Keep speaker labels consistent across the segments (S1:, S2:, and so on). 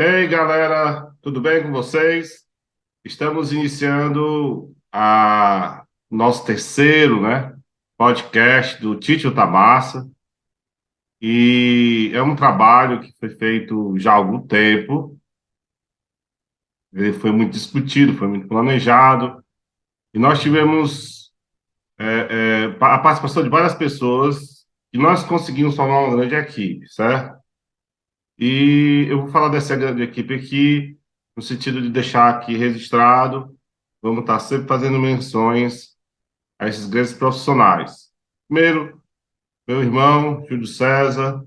S1: Ei, galera, tudo bem com vocês? Estamos iniciando a nosso terceiro, podcast do Títio Tamassa e é um trabalho que foi feito já há algum tempo. Ele foi muito discutido, foi muito planejado e nós tivemos a participação de várias pessoas e nós conseguimos formar uma grande equipe, certo? E eu vou falar dessa grande equipe aqui, no sentido de deixar aqui registrado. Vamos estar sempre fazendo menções a esses grandes profissionais. Primeiro, meu irmão, Júlio César,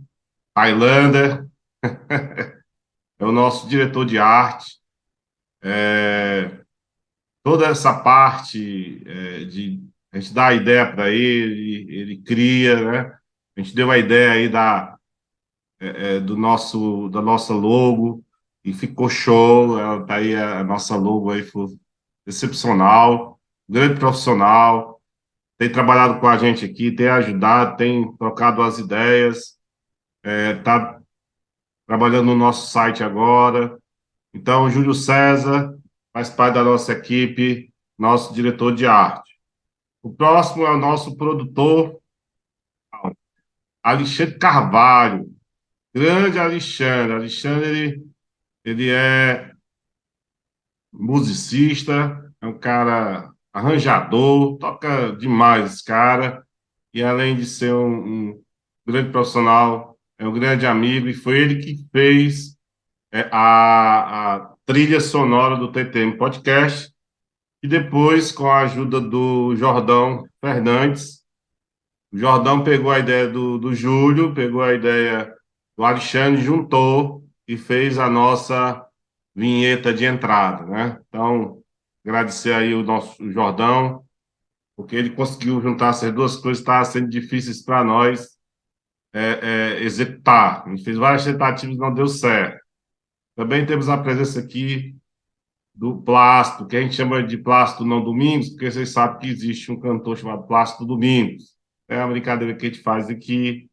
S1: Highlander, é o nosso diretor de arte. Toda essa parte de a gente dá a ideia para ele cria, né? A gente deu a ideia aí da nossa logo e ficou show. Ela tá aí a nossa logo aí foi excepcional, grande profissional, tem trabalhado com a gente aqui, tem ajudado, tem trocado as ideias, está trabalhando no nosso site agora. Então, Júlio César faz parte da nossa equipe, nosso diretor de arte. O próximo é o nosso produtor, Alexandre Carvalho, grande Alexandre. Alexandre, ele é musicista, é um cara arranjador, toca demais esse cara, e além de ser um grande profissional, é um grande amigo, e foi ele que fez a trilha sonora do TTM Podcast, e depois, com a ajuda do Jordão Fernandes, o Jordão pegou a ideia do Júlio, pegou a ideia do Alexandre, juntou e fez a nossa vinheta de entrada, né? Então, agradecer aí o nosso Jordão, porque ele conseguiu juntar essas duas coisas, estavam sendo difíceis para nós executar. A gente fez várias tentativas, não deu certo. Também temos a presença aqui do Plácido, que a gente chama de Plácido Não Domingos, porque vocês sabem que existe um cantor chamado Plácido Domingos. É uma brincadeira que a gente faz aqui.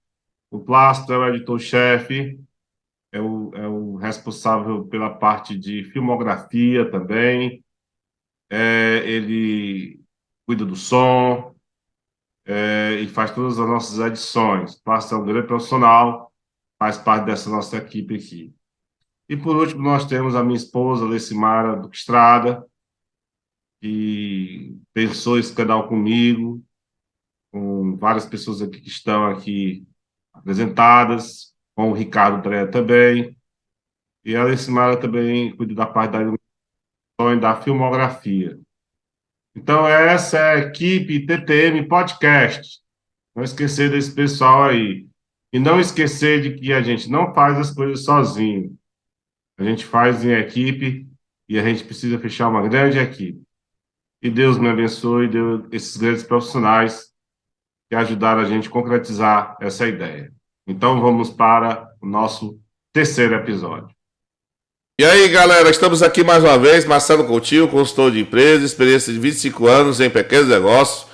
S1: O Plácido é o editor-chefe, é o responsável pela parte de filmografia também. Ele cuida do som, e faz todas as nossas edições. O Plácido é um grande profissional, faz parte dessa nossa equipe aqui. E por último, nós temos a minha esposa, Lecimara Duque Estrada, que pensou esse canal comigo, com várias pessoas aqui que estão aqui apresentadas, com o Ricardo Dreia também. E a Lecimara também cuida da parte da iluminação e da filmografia. Então, essa é a equipe TTM Podcast. Não esquecer desse pessoal aí. E não esquecer de que a gente não faz as coisas sozinho. A gente faz em equipe e a gente precisa fechar uma grande equipe. E Deus me abençoe, deu esses grandes profissionais que ajudaram a gente a concretizar essa ideia. Então, vamos para o nosso terceiro episódio.
S2: E aí, galera, estamos aqui mais uma vez, Marcelo Coutinho, consultor de empresa, experiência de 25 anos em pequenos negócios.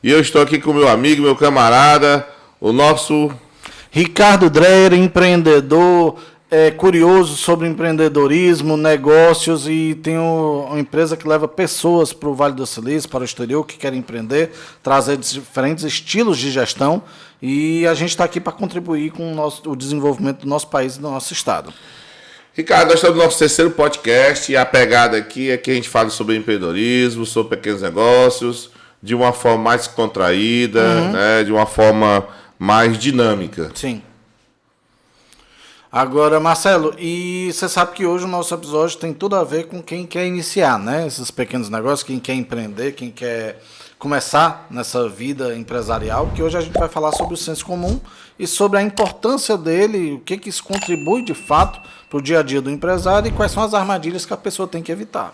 S2: E eu estou aqui com meu amigo, meu camarada, o nosso
S3: Ricardo Dreyer, empreendedor, curioso sobre empreendedorismo, negócios e tem uma empresa que leva pessoas para o Vale do Silício, para o exterior, que querem empreender, trazer diferentes estilos de gestão e a gente está aqui para contribuir com o desenvolvimento do nosso país e do nosso estado.
S2: Ricardo. Nós estamos no nosso terceiro podcast e a pegada aqui é que a gente fala sobre empreendedorismo, sobre pequenos negócios, de uma forma mais contraída, né, de uma forma mais dinâmica.
S3: Sim. Agora, Marcelo, e você sabe que hoje o nosso episódio tem tudo a ver com quem quer iniciar, né? Esses pequenos negócios, quem quer empreender, quem quer começar nessa vida empresarial, que hoje a gente vai falar sobre o senso comum e sobre a importância dele, o que isso contribui de fato para o dia a dia do empresário e quais são as armadilhas que a pessoa tem que evitar.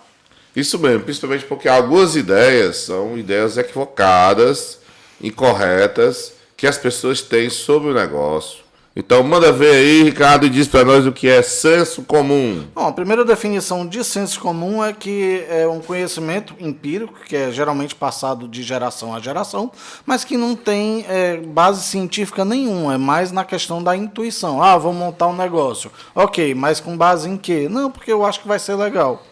S2: Isso mesmo, principalmente porque algumas ideias são ideias equivocadas, incorretas, que as pessoas têm sobre o negócio. Então manda ver aí, Ricardo, e diz para nós o que é senso comum.
S3: Bom, a primeira definição de senso comum é que é um conhecimento empírico, que é geralmente passado de geração a geração, mas que não tem base científica nenhuma, é mais na questão da intuição. Ah, vou montar um negócio. Ok, mas com base em quê? Não, porque eu acho que vai ser legal.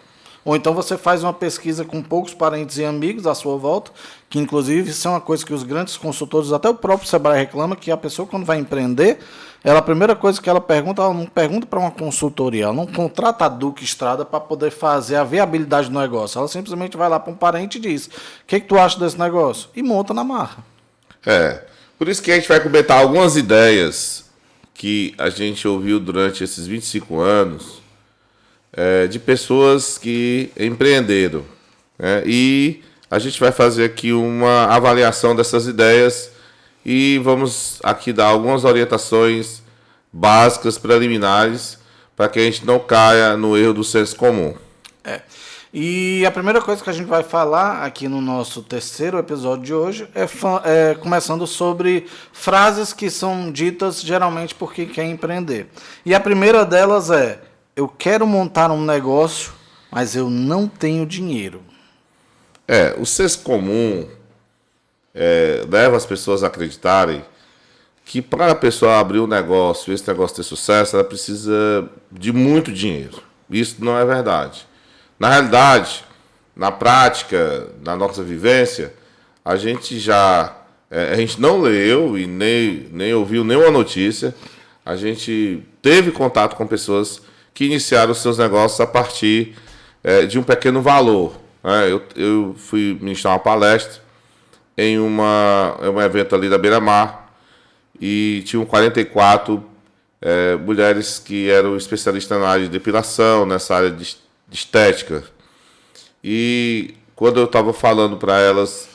S3: Ou então você faz uma pesquisa com poucos parentes e amigos à sua volta, que inclusive isso é uma coisa que os grandes consultores, até o próprio Sebrae reclama, que a pessoa quando vai empreender, a primeira coisa que ela não pergunta para uma consultoria, ela não contrata a Duque Estrada para poder fazer a viabilidade do negócio. Ela simplesmente vai lá para um parente e diz, o que tu acha desse negócio? E monta na marra.
S2: Por isso que a gente vai comentar algumas ideias que a gente ouviu durante esses 25 anos, de pessoas que empreenderam, né? E a gente vai fazer aqui uma avaliação dessas ideias e vamos aqui dar algumas orientações básicas, preliminares, para que a gente não caia no erro do senso comum.
S3: E a primeira coisa que a gente vai falar aqui no nosso terceiro episódio de hoje é começando sobre frases que são ditas geralmente por quem quer empreender. E a primeira delas é: eu quero montar um negócio, mas eu não tenho dinheiro.
S2: O senso comum leva as pessoas a acreditarem que para a pessoa abrir um negócio, esse negócio ter sucesso, ela precisa de muito dinheiro. Isso não é verdade. Na realidade, na prática, na nossa vivência, a gente não leu e nem ouviu nenhuma notícia. A gente teve contato com pessoas que iniciaram os seus negócios a partir de um pequeno valor. Eu fui ministrar uma palestra em um evento ali da Beira-Mar e tinham 44 mulheres que eram especialistas na área de depilação, nessa área de estética. E quando eu estava falando para elas,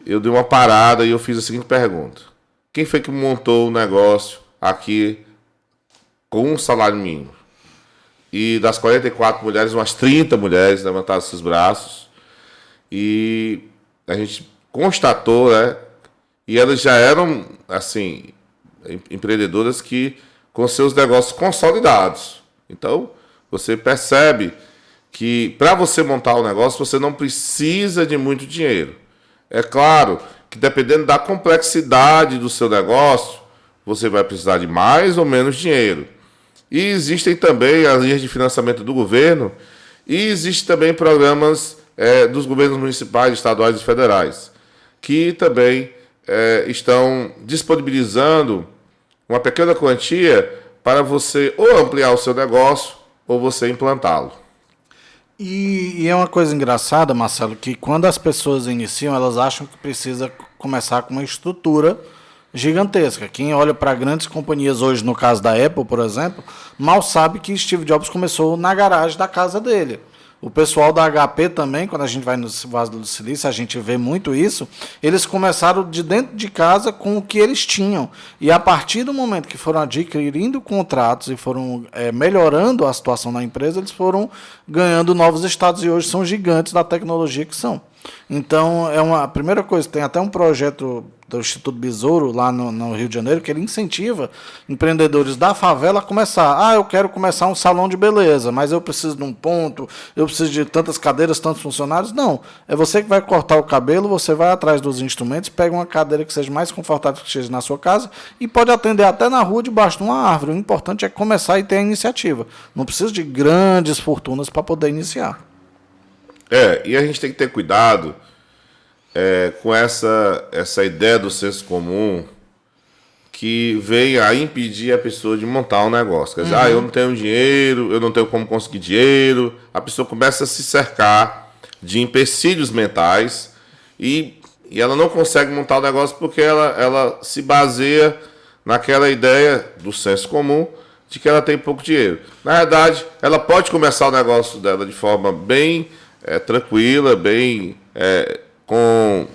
S2: eu dei uma parada e eu fiz a seguinte pergunta: quem foi que montou o negócio aqui com um salário mínimo? E das 44 mulheres, umas 30 mulheres levantaram seus braços. E a gente constatou, e elas já eram, assim, empreendedoras com seus negócios consolidados. Então, você percebe que para você montar um negócio, você não precisa de muito dinheiro. É claro que dependendo da complexidade do seu negócio, você vai precisar de mais ou menos dinheiro. E existem também as linhas de financiamento do governo e existem também programas dos governos municipais, estaduais e federais, que também estão disponibilizando uma pequena quantia para você ou ampliar o seu negócio ou você implantá-lo.
S3: E é uma coisa engraçada, Marcelo, que quando as pessoas iniciam, elas acham que precisa começar com uma estrutura gigantesca. Quem olha para grandes companhias hoje, no caso da Apple, por exemplo, mal sabe que Steve Jobs começou na garagem da casa dele. O pessoal da HP também, quando a gente vai no Vale do Silício, a gente vê muito isso. Eles começaram de dentro de casa com o que eles tinham. E a partir do momento que foram adquirindo contratos e foram melhorando a situação da empresa, eles foram ganhando novos estados e hoje são gigantes da tecnologia que são. Então, a primeira coisa, tem até um projeto do Instituto Besouro, lá no Rio de Janeiro, que ele incentiva empreendedores da favela a começar. Eu quero começar um salão de beleza, mas eu preciso de um ponto, eu preciso de tantas cadeiras, tantos funcionários. Não, é você que vai cortar o cabelo, você vai atrás dos instrumentos, pega uma cadeira que seja mais confortável que esteja na sua casa e pode atender até na rua, debaixo de uma árvore. O importante é começar e ter a iniciativa. Não precisa de grandes fortunas para poder iniciar.
S2: E a gente tem que ter cuidado com essa ideia do senso comum que vem a impedir a pessoa de montar um negócio. Quer dizer, eu não tenho dinheiro, eu não tenho como conseguir dinheiro. A pessoa começa a se cercar de empecilhos mentais e ela não consegue montar o negócio porque ela se baseia naquela ideia do senso comum de que ela tem pouco dinheiro. Na verdade, ela pode começar o negócio dela de forma bem tranquila, bem com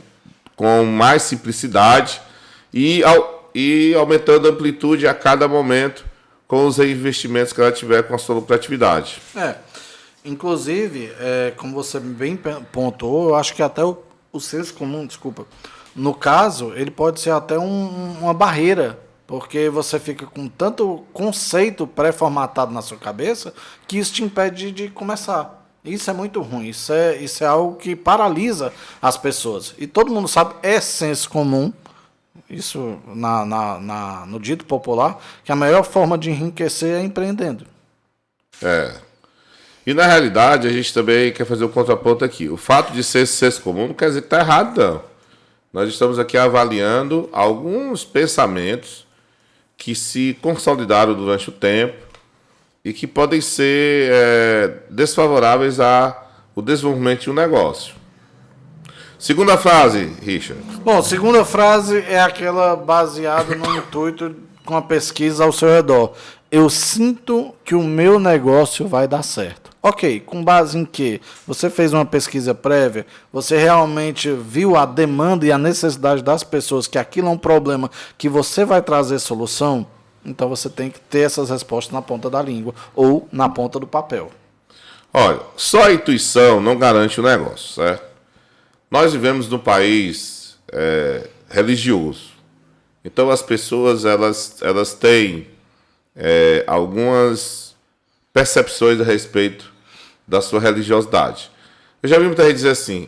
S2: mais simplicidade e aumentando a amplitude a cada momento com os investimentos que ela tiver com a sua lucratividade.
S3: Inclusive, como você bem pontuou, eu acho que até o senso comum, no caso, ele pode ser até uma barreira Porque você fica com tanto conceito pré-formatado na sua cabeça que isso te impede de começar. Isso é muito ruim. Isso é algo que paralisa as pessoas. E todo mundo sabe, é senso comum, isso no dito popular, que a melhor forma de enriquecer é empreendendo.
S2: E na realidade, a gente também quer fazer um contraponto aqui. O fato de ser senso comum não quer dizer que está errado, não. Nós estamos aqui avaliando alguns pensamentos que se consolidaram durante o tempo e que podem ser desfavoráveis ao desenvolvimento de um negócio. Segunda frase, Richard.
S3: Bom, segunda frase é aquela baseada no intuito com a pesquisa ao seu redor. Eu sinto que o meu negócio vai dar certo. Ok, com base em quê? Você fez uma pesquisa prévia, você realmente viu a demanda e a necessidade das pessoas, que aquilo é um problema que você vai trazer solução, então você tem que ter essas respostas na ponta da língua ou na ponta do papel.
S2: Olha, só a intuição não garante o negócio, certo? Nós vivemos num país religioso, então as pessoas elas têm algumas percepções a respeito da sua religiosidade. Eu já vi muita gente dizer assim,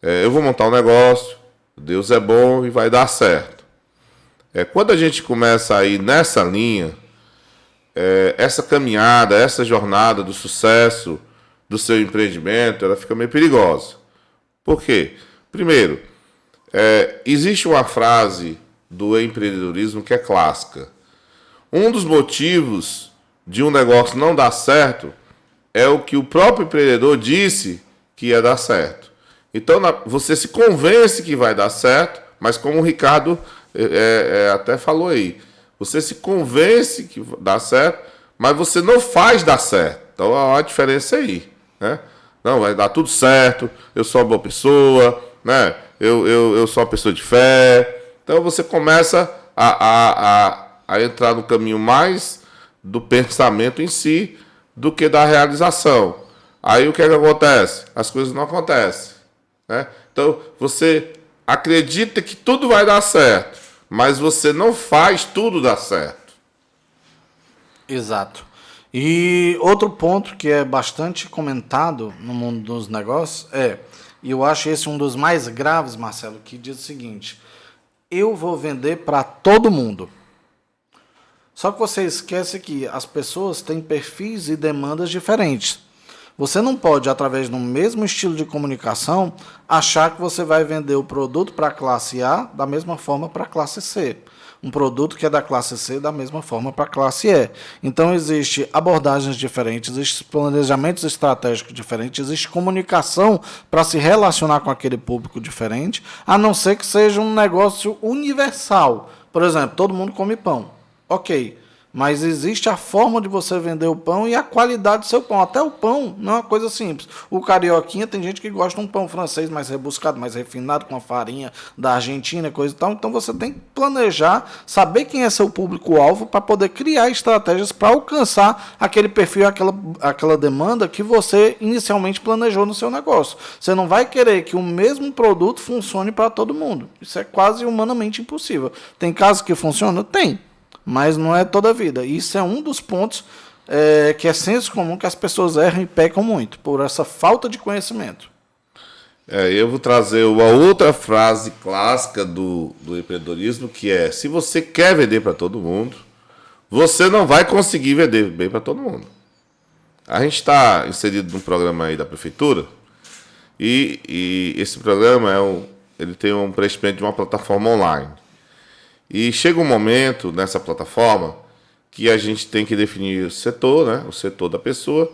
S2: eu vou montar um negócio, Deus é bom e vai dar certo. Quando a gente começa a ir nessa linha, essa caminhada, essa jornada do sucesso do seu empreendimento, ela fica meio perigosa. Por quê? Primeiro, existe uma frase do empreendedorismo que é clássica. Um dos motivos de um negócio não dar certo é o que o próprio empreendedor disse que ia dar certo. Então, você se convence que vai dar certo, mas como o Ricardo até falou aí, você se convence que dá certo, mas você não faz dar certo. Então, há uma diferença aí, né? Não, vai dar tudo certo, eu sou uma boa pessoa, né? Eu sou uma pessoa de fé. Então, você começa a entrar no caminho mais do pensamento em si do que da realização. Aí o que é que acontece? As coisas não acontecem, né? Então, você acredita que tudo vai dar certo, mas você não faz tudo dar certo.
S3: Exato. E outro ponto que é bastante comentado no mundo dos negócios e eu acho esse um dos mais graves, Marcelo, que diz o seguinte: eu vou vender para todo mundo. Só que você esquece que as pessoas têm perfis e demandas diferentes. Você não pode, através do mesmo estilo de comunicação, achar que você vai vender o produto para a classe A da mesma forma para a classe C. Um produto que é da classe C da mesma forma para a classe E. Então, existem abordagens diferentes, existem planejamentos estratégicos diferentes, existe comunicação para se relacionar com aquele público diferente, a não ser que seja um negócio universal. Por exemplo, todo mundo come pão. Ok, mas existe a forma de você vender o pão e a qualidade do seu pão. Até o pão não é uma coisa simples. O carioquinha, tem gente que gosta de um pão francês mais rebuscado, mais refinado, com a farinha da Argentina, coisa e tal. Então você tem que planejar, saber quem é seu público-alvo para poder criar estratégias para alcançar aquele perfil, aquela demanda que você inicialmente planejou no seu negócio. Você não vai querer que o mesmo produto funcione para todo mundo. Isso é quase humanamente impossível. Tem casos que funcionam? Tem. Mas não é toda a vida. Isso é um dos pontos que é senso comum, que as pessoas erram e pecam muito, por essa falta de conhecimento.
S2: Eu vou trazer uma outra frase clássica do empreendedorismo, que é: se você quer vender para todo mundo, você não vai conseguir vender bem para todo mundo. A gente está inserido num programa aí da prefeitura, e esse programa ele tem um preenchimento de uma plataforma online. E chega um momento nessa plataforma que a gente tem que definir o setor, né? O setor da pessoa,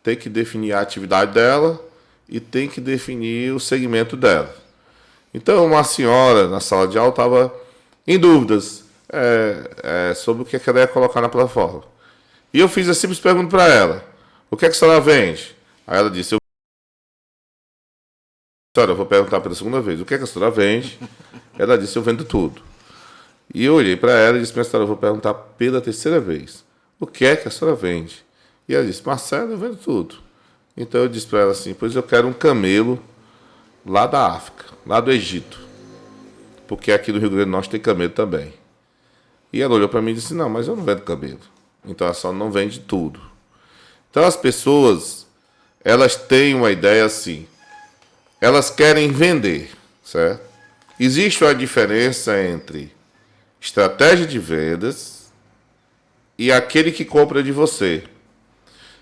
S2: tem que definir a atividade dela e tem que definir o segmento dela. Então, uma senhora na sala de aula estava em dúvidas sobre o que ela ia colocar na plataforma. E eu fiz a simples pergunta para ela: o que é que a senhora vende? Aí ela disse: senhora, eu vou perguntar pela segunda vez, o que é que a senhora vende? Ela disse: eu vendo tudo. E eu olhei para ela e disse: minha senhora, eu vou perguntar pela terceira vez, o que é que a senhora vende? E ela disse: Marcelo, eu vendo tudo. Então eu disse para ela assim: pois eu quero um camelo lá da África, lá do Egito, porque aqui no Rio Grande do Norte tem camelo também. E ela olhou para mim e disse, não, mas eu não vendo cabelo. Então ela só não vende tudo. Então as pessoas, elas têm uma ideia assim, elas querem vender, certo? Existe uma diferença entre estratégia de vendas e aquele que compra de você.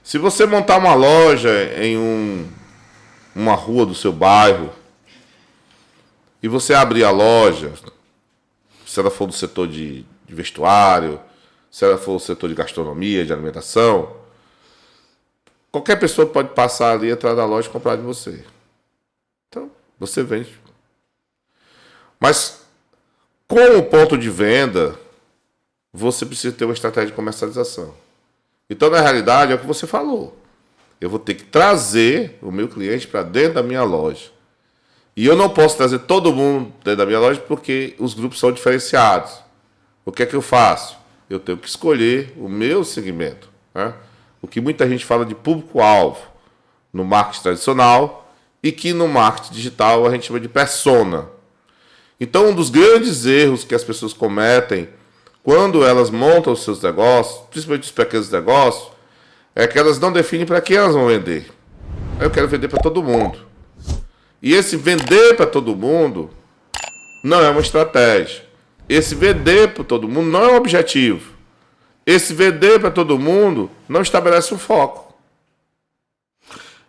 S2: Se você montar uma loja em uma rua do seu bairro e você abrir a loja, se ela for do setor de vestuário, se ela for do setor de gastronomia, de alimentação, qualquer pessoa pode passar ali, entrar na loja e comprar de você. Então, você vende. Mas, com o ponto de venda, você precisa ter uma estratégia de comercialização. Então, na realidade, é o que você falou. Eu vou ter que trazer o meu cliente para dentro da minha loja. E eu não posso trazer todo mundo dentro da minha loja porque os grupos são diferenciados. O que é que eu faço? Eu tenho que escolher o meu segmento, né? O que muita gente fala de público-alvo no marketing tradicional e que no marketing digital a gente chama de persona. Então, um dos grandes erros que as pessoas cometem quando elas montam os seus negócios, principalmente os pequenos negócios, é que elas não definem para quem elas vão vender. Eu quero vender para todo mundo. E esse vender para todo mundo não é uma estratégia. Esse vender para todo mundo não é um objetivo. Esse vender para todo mundo não estabelece um foco.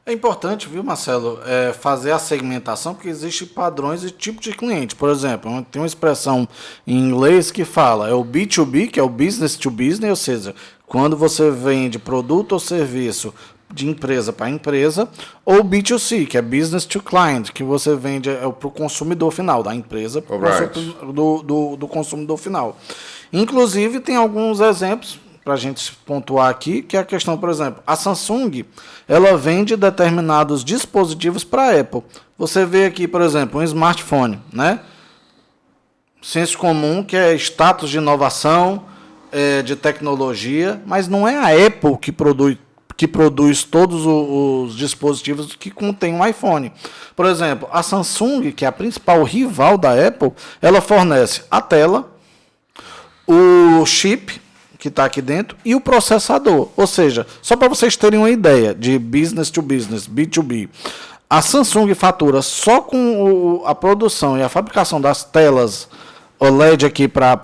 S3: É importante, viu, Marcelo, fazer a segmentação, porque existem padrões e tipos de cliente. Por exemplo, tem uma expressão em inglês que fala, é o B2B, que é o business to business, ou seja, quando você vende produto ou serviço de empresa para empresa, ou B2C, que é business to client, que você vende para o consumidor final, da empresa do consumidor final. Inclusive, tem alguns exemplos para a gente pontuar aqui, que é a questão, por exemplo, a Samsung, ela vende determinados dispositivos para a Apple. Você vê aqui, por exemplo, um smartphone, né? Senso comum, que é status de inovação, de tecnologia, mas não é a Apple que produz todos os dispositivos que contêm um iPhone. Por exemplo, a Samsung, que é a principal rival da Apple, ela fornece a tela, o chip, que está aqui dentro, e o processador. Ou seja, só para vocês terem uma ideia de business to business, B2B, a Samsung fatura só com a produção e a fabricação das telas OLED aqui para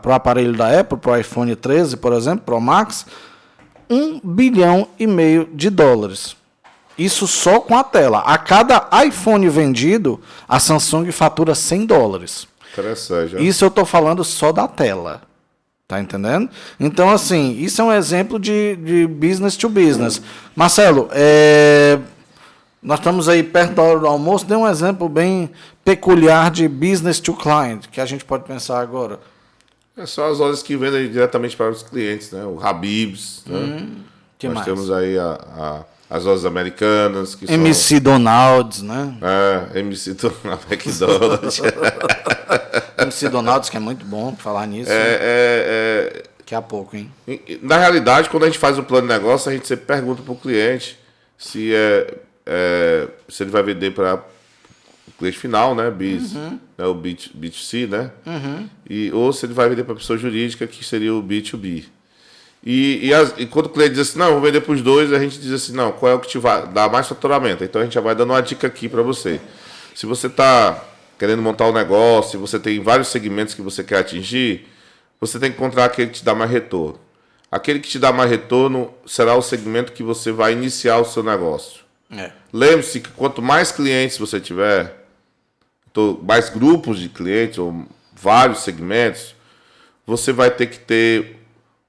S3: o aparelho da Apple, para o iPhone 13, por exemplo, Pro Max, $1,5 bilhão de dólares. Isso só com a tela. A cada iPhone vendido, a Samsung fatura $100.
S2: Interessante.
S3: Isso eu estou falando só da tela. Tá entendendo? Então, assim, isso é um exemplo de business to business. Marcelo, nós estamos aí perto da hora do almoço. Dê um exemplo bem peculiar de business to client, que a gente pode pensar agora.
S2: É só as lojas que vendem diretamente para os clientes, né? O Habib's, né?
S3: Que
S2: Nós
S3: mais?
S2: temos aí as lojas americanas. Que
S3: MC Donald's, né?
S2: MC Donald's, McDonald's.
S3: MC Donald's, que é muito bom falar nisso. Daqui a pouco, hein?
S2: Na realidade, quando a gente faz o plano de negócio, a gente sempre pergunta para o cliente se ele vai vender para o cliente final, né? Né? O B2C, né? Ou se ele vai vender para a pessoa jurídica, que seria o B2B. E quando o cliente diz assim, não, eu vou vender para os dois, a gente diz assim, não, qual é o que te vai dar mais faturamento? Então a gente já vai dando uma dica aqui para você. Se você está querendo montar um negócio, se você tem vários segmentos que você quer atingir, você tem que encontrar aquele que te dá mais retorno. Aquele que te dá mais retorno será o segmento que você vai iniciar o seu negócio. Lembre-se que quanto mais clientes você tiver, mais grupos de clientes ou vários segmentos, você vai ter que ter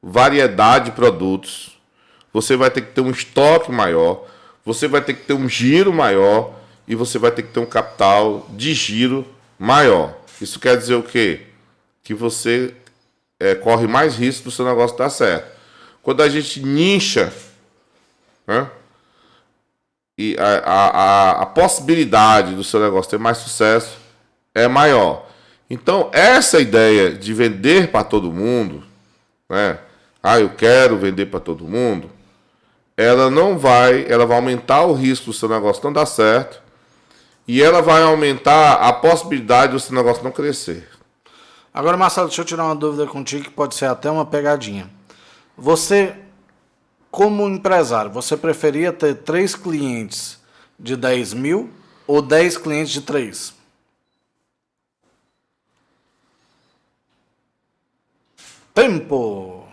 S2: variedade de produtos, você vai ter que ter um estoque maior, você vai ter que ter um giro maior e você vai ter que ter um capital de giro maior. Isso quer dizer o quê? Que você corre mais risco do seu negócio dar certo. Quando a gente nicha, né, e a possibilidade do seu negócio ter mais sucesso é maior. Então, essa ideia de vender para todo mundo, né, eu quero vender para todo mundo, ela vai aumentar o risco do seu negócio não dar certo e ela vai aumentar a possibilidade do seu negócio não crescer.
S3: Agora, Marcelo, deixa eu tirar uma dúvida contigo que pode ser até uma pegadinha. Você, como empresário, você preferia ter 3 clientes de 10 mil ou 10 clientes de 3? Tempo!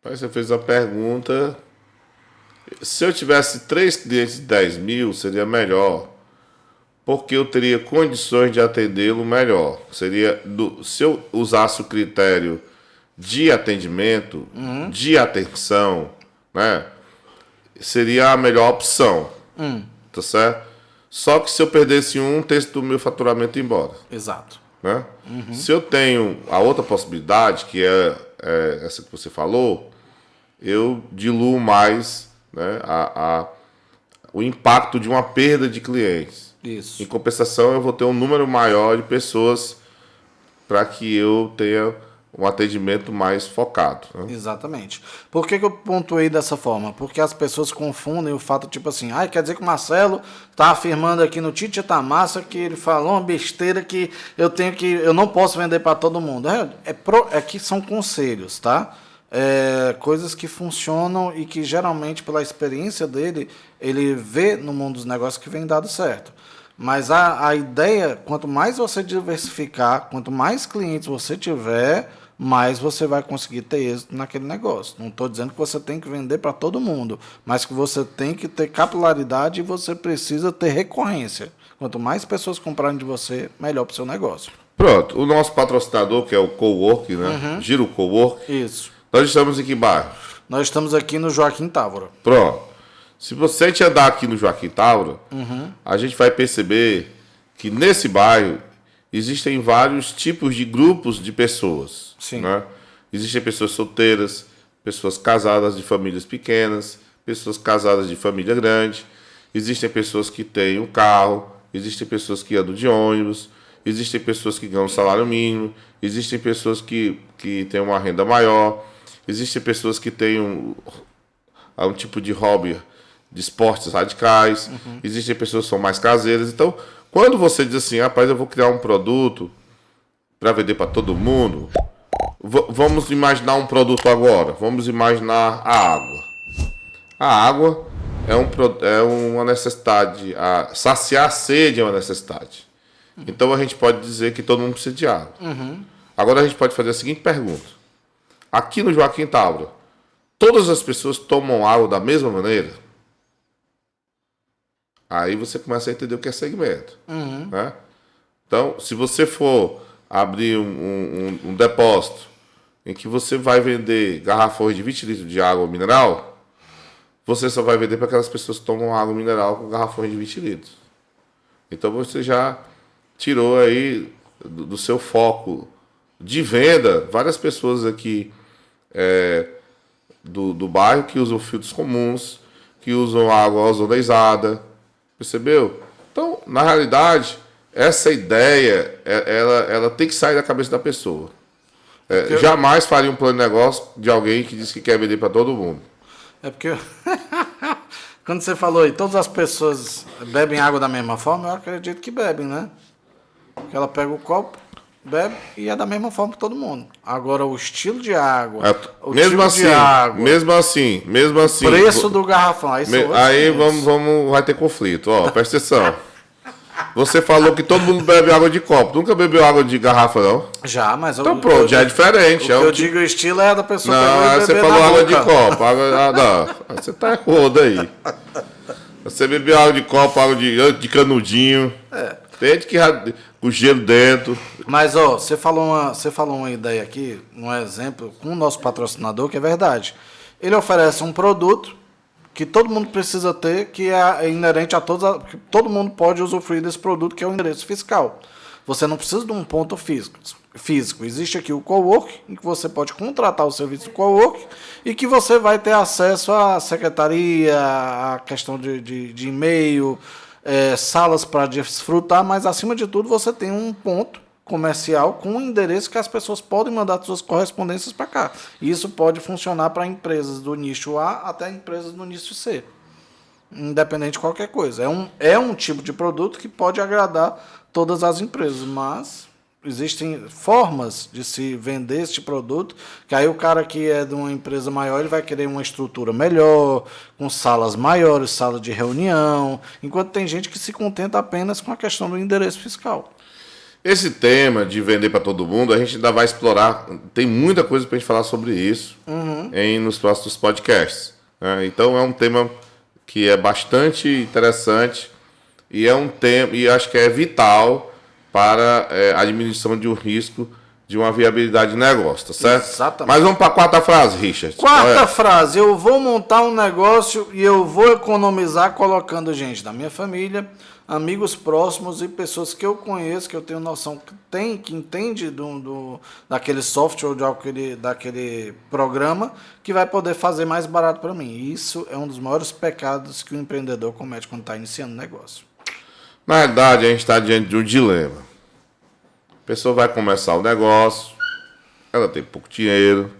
S2: Aí você fez a pergunta. Se eu tivesse 3 clientes de 10 mil, seria melhor. Porque eu teria condições de atendê-lo melhor. Se eu usasse o critério de atendimento, de atenção, né? Seria a melhor opção. Tá certo? Só que se eu perdesse um terço do meu faturamento ia embora.
S3: Exato.
S2: Né? Se eu tenho a outra possibilidade, que é essa que você falou, eu diluo mais, né, o impacto de uma perda de clientes.
S3: Isso.
S2: Em compensação, eu vou ter um número maior de pessoas para que eu tenha um atendimento mais focado. Né?
S3: Exatamente. Por que eu pontuei dessa forma? Porque as pessoas confundem o fato, tipo assim, quer dizer que o Marcelo está afirmando aqui no Tite Tamassa que ele falou uma besteira que eu não posso vender para todo mundo. É que são conselhos, tá? Coisas que funcionam e que geralmente, pela experiência dele, ele vê no mundo dos negócios que vem dado certo. Mas a ideia, quanto mais você diversificar, quanto mais clientes você tiver, mais você vai conseguir ter êxito naquele negócio. Não estou dizendo que você tem que vender para todo mundo, mas que você tem que ter capilaridade e você precisa ter recorrência. Quanto mais pessoas comprarem de você, melhor para o seu negócio.
S2: Pronto, o nosso patrocinador, que é o Cowork, né? Giro Cowork.
S3: Isso.
S2: Nós estamos em que bairro?
S3: Nós estamos aqui no Joaquim Távora.
S2: Pronto. Se você andar aqui no Joaquim Távora, a gente vai perceber que nesse bairro existem vários tipos de grupos de pessoas.
S3: Sim.
S2: Né? Existem pessoas solteiras, pessoas casadas de famílias pequenas, pessoas casadas de família grande, existem pessoas que têm um carro, existem pessoas que andam de ônibus, existem pessoas que ganham salário mínimo, existem pessoas que têm uma renda maior, existem pessoas que têm um tipo de hobby de esportes radicais, existem pessoas que são mais caseiras. Então, quando você diz assim, rapaz, eu vou criar um produto para vender para todo mundo, vamos imaginar um produto agora, vamos imaginar a água. A água é uma necessidade, saciar a sede é uma necessidade. Então, a gente pode dizer que todo mundo precisa de água. Agora, a gente pode fazer a seguinte pergunta. Aqui no Joaquim Távora, todas as pessoas tomam água da mesma maneira? Aí você começa a entender o que é segmento. Né? Então, se você for abrir um depósito em que você vai vender garrafões de 20 litros de água mineral, você só vai vender para aquelas pessoas que tomam água mineral com garrafões de 20 litros. Então, você já tirou aí do seu foco de venda várias pessoas aqui do bairro que usam filtros comuns, que usam água ozonizada. Percebeu? Então, na realidade, essa ideia, ela tem que sair da cabeça da pessoa. Jamais faria um plano de negócio de alguém que diz que quer vender para todo mundo.
S3: É porque... Quando você falou aí, todas as pessoas bebem água da mesma forma, eu acredito que bebem, né? Porque ela pega o copo, bebe e é da mesma forma que todo mundo. Agora, o estilo de água, o
S2: mesmo
S3: tipo
S2: assim,
S3: de água,
S2: mesmo assim,
S3: preço do garrafão, aí são
S2: aí vai ter conflito. Ó, presta atenção. Você falou que todo mundo bebe água de copo. Nunca bebeu água de garrafa, não?
S3: Já, mas...
S2: Então pronto, já é diferente.
S3: O que eu digo, o estilo é da pessoa
S2: não, você falou água de copo. Não, você tá errado aí. Você bebeu água de copo, água de canudinho. Tem que com gelo dentro.
S3: Mas, ó, você falou uma ideia aqui, um exemplo, com o nosso patrocinador, que é verdade. Ele oferece um produto que todo mundo precisa ter, que é inerente a todos, que todo mundo pode usufruir desse produto, que é o endereço fiscal. Você não precisa de um ponto físico. Existe aqui o Cowork, em que você pode contratar o serviço do Cowork e que você vai ter acesso à secretaria, à questão de e-mail, salas para desfrutar, mas acima de tudo você tem um ponto comercial com um endereço que as pessoas podem mandar suas correspondências para cá. E isso pode funcionar para empresas do nicho A até empresas do nicho C. Independente de qualquer coisa. É um tipo de produto que pode agradar todas as empresas, mas existem formas de se vender este produto, que aí o cara que é de uma empresa maior, ele vai querer uma estrutura melhor, com salas maiores, sala de reunião, enquanto tem gente que se contenta apenas com a questão do endereço fiscal.
S2: Esse tema de vender para todo mundo, a gente ainda vai explorar. Tem muita coisa para a gente falar sobre isso nos próximos podcasts. Né? Então é um tema que é bastante interessante e é um tema e acho que é vital para a administração de um risco de uma viabilidade de negócio, tá certo?
S3: Exatamente.
S2: Mas vamos para a quarta frase, Richard.
S3: Quarta frase, eu vou montar um negócio e eu vou economizar colocando gente da minha família, amigos próximos e pessoas que eu conheço, que eu tenho noção que entende daquele software ou daquele programa, que vai poder fazer mais barato para mim. E isso é um dos maiores pecados que o empreendedor comete quando está iniciando um negócio.
S2: Na realidade, a gente está diante de um dilema. A pessoa vai começar o negócio, ela tem pouco dinheiro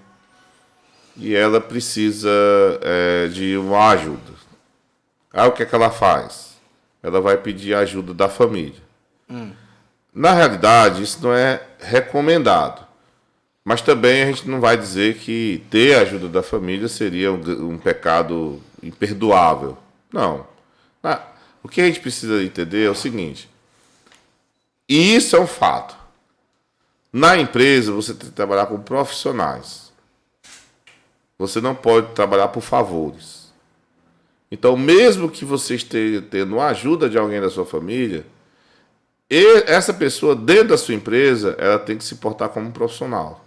S2: e ela precisa de uma ajuda. Aí o que é que ela faz? Ela vai pedir a ajuda da família. Na realidade, isso não é recomendado. Mas também a gente não vai dizer que ter a ajuda da família seria um pecado imperdoável. Não. O que a gente precisa entender é o seguinte. E isso é um fato. Na empresa, você tem que trabalhar com profissionais. Você não pode trabalhar por favores. Então, mesmo que você esteja tendo a ajuda de alguém da sua família, essa pessoa, dentro da sua empresa, ela tem que se portar como um profissional.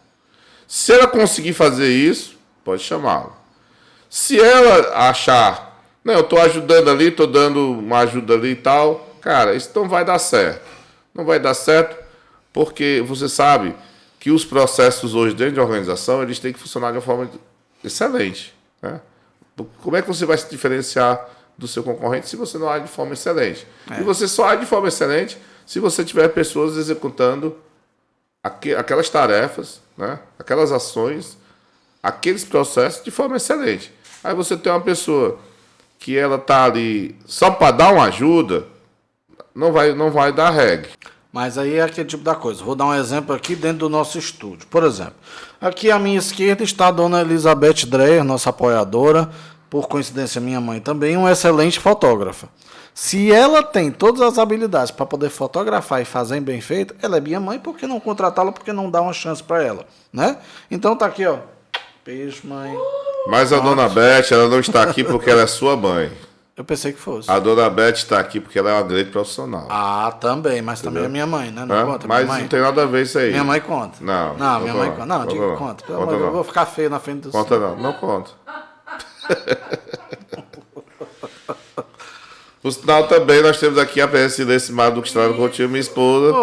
S2: Se ela conseguir fazer isso, pode chamá-lo. Se ela achar, não, eu estou ajudando ali, estou dando uma ajuda ali e tal, cara, isso não vai dar certo. Não vai dar certo porque você sabe que os processos hoje dentro de organização, eles têm que funcionar de uma forma excelente. Né? Como é que você vai se diferenciar do seu concorrente se você não age de forma excelente? E você só age de forma excelente se você tiver pessoas executando aquelas tarefas, né? Aquelas ações, aqueles processos de forma excelente. Aí você tem uma pessoa que ela está ali só para dar uma ajuda, não vai dar reggae.
S3: Mas aí é aquele tipo da coisa. Vou dar um exemplo aqui dentro do nosso estúdio. Por exemplo, aqui à minha esquerda está a dona Elizabeth Dreyer, nossa apoiadora, por coincidência minha mãe também, uma excelente fotógrafa. Se ela tem todas as habilidades para poder fotografar e fazer bem feito, ela é minha mãe, por que não contratá-la, por que não dar uma chance para ela? Né? Então tá aqui, ó. Beijo, mãe.
S2: Mas a dona Beth, ela não está aqui porque ela é sua mãe.
S3: Eu pensei que fosse.
S2: A dona Beth está aqui porque ela é uma grande profissional.
S3: Ah, também, mas também é minha mãe, né? Não conta,
S2: mas
S3: minha mãe.
S2: Não tem nada a ver isso aí.
S3: Minha mãe conta.
S2: Não,
S3: minha mãe conta. Não, diga que conta. Pelo amor de Deus, eu vou ficar feio na frente do
S2: Conta não conta. Por sinal, também nós temos aqui a presença desse Madu que está contigo, minha esposa,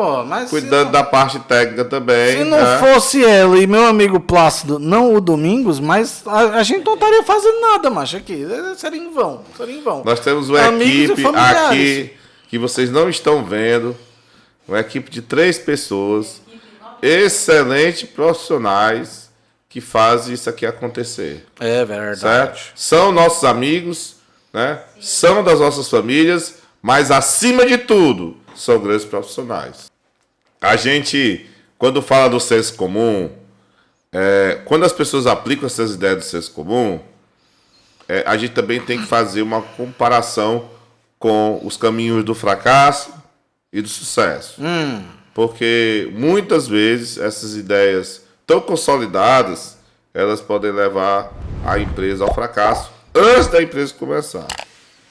S2: cuidando da parte técnica também.
S3: Se não fosse ela e meu amigo Plácido, não o Domingos, mas a gente não estaria fazendo nada, macho, aqui. Seria em vão.
S2: Nós temos uma equipe aqui que vocês não estão vendo, uma equipe de 3 pessoas, excelentes profissionais, que fazem isso aqui acontecer.
S3: É verdade.
S2: Certo? São nossos amigos, né? São das nossas famílias, mas acima de tudo, são grandes profissionais. A gente, quando fala do senso comum, quando as pessoas aplicam essas ideias do senso comum, a gente também tem que fazer uma comparação com os caminhos do fracasso e do sucesso. Porque muitas vezes essas ideias tão consolidadas, elas podem levar a empresa ao fracasso antes da empresa começar.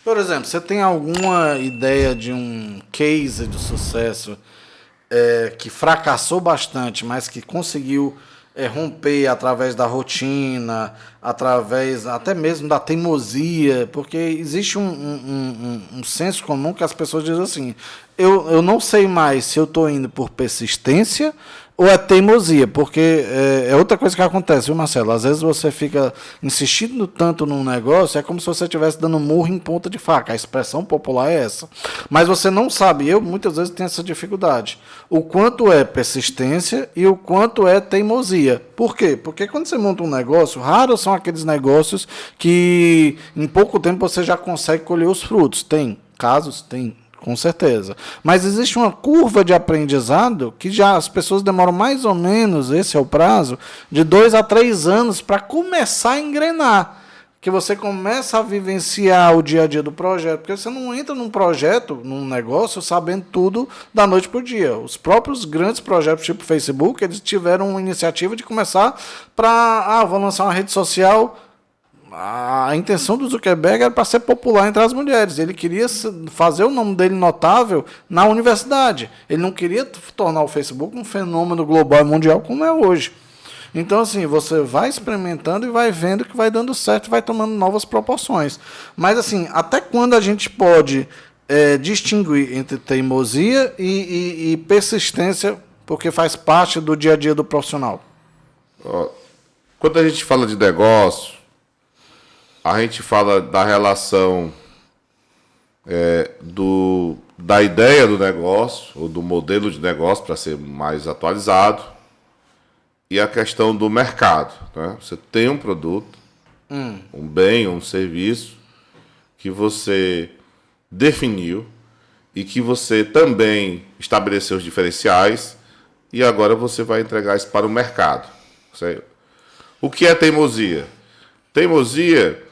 S3: Por exemplo, você tem alguma ideia de um case de sucesso que fracassou bastante, mas que conseguiu romper através da rotina, através até mesmo da teimosia? Porque existe um senso comum que as pessoas dizem assim, eu não sei mais se eu estou indo por persistência ou é teimosia, porque é outra coisa que acontece, viu, Marcelo? Às vezes você fica insistindo tanto num negócio, é como se você estivesse dando murro em ponta de faca. A expressão popular é essa. Mas você não sabe, eu muitas vezes tenho essa dificuldade, o quanto é persistência e o quanto é teimosia. Por quê? Porque quando você monta um negócio, raros são aqueles negócios que em pouco tempo você já consegue colher os frutos. Tem casos, tem com certeza. Mas existe uma curva de aprendizado que já as pessoas demoram mais ou menos, esse é o prazo, de 2 a 3 anos para começar a engrenar. Que você começa a vivenciar o dia a dia do projeto, porque você não entra num projeto, num negócio, sabendo tudo da noite para o dia. Os próprios grandes projetos, tipo Facebook, eles tiveram uma iniciativa de começar vou lançar uma rede social. A intenção do Zuckerberg era para ser popular entre as mulheres. Ele queria fazer o nome dele notável na universidade. Ele não queria tornar o Facebook um fenômeno global e mundial como é hoje. Então, assim, você vai experimentando e vai vendo que vai dando certo e vai tomando novas proporções. Mas, assim, até quando a gente pode distinguir entre teimosia e persistência, porque faz parte do dia a dia do profissional?
S2: Quando a gente fala de negócio, a gente fala da relação da ideia do negócio, ou do modelo de negócio, para ser mais atualizado, e a questão do mercado. Né? Você tem um produto, um bem, um serviço, que você definiu e que você também estabeleceu os diferenciais, e agora você vai entregar isso para o mercado. O que é teimosia? Teimosia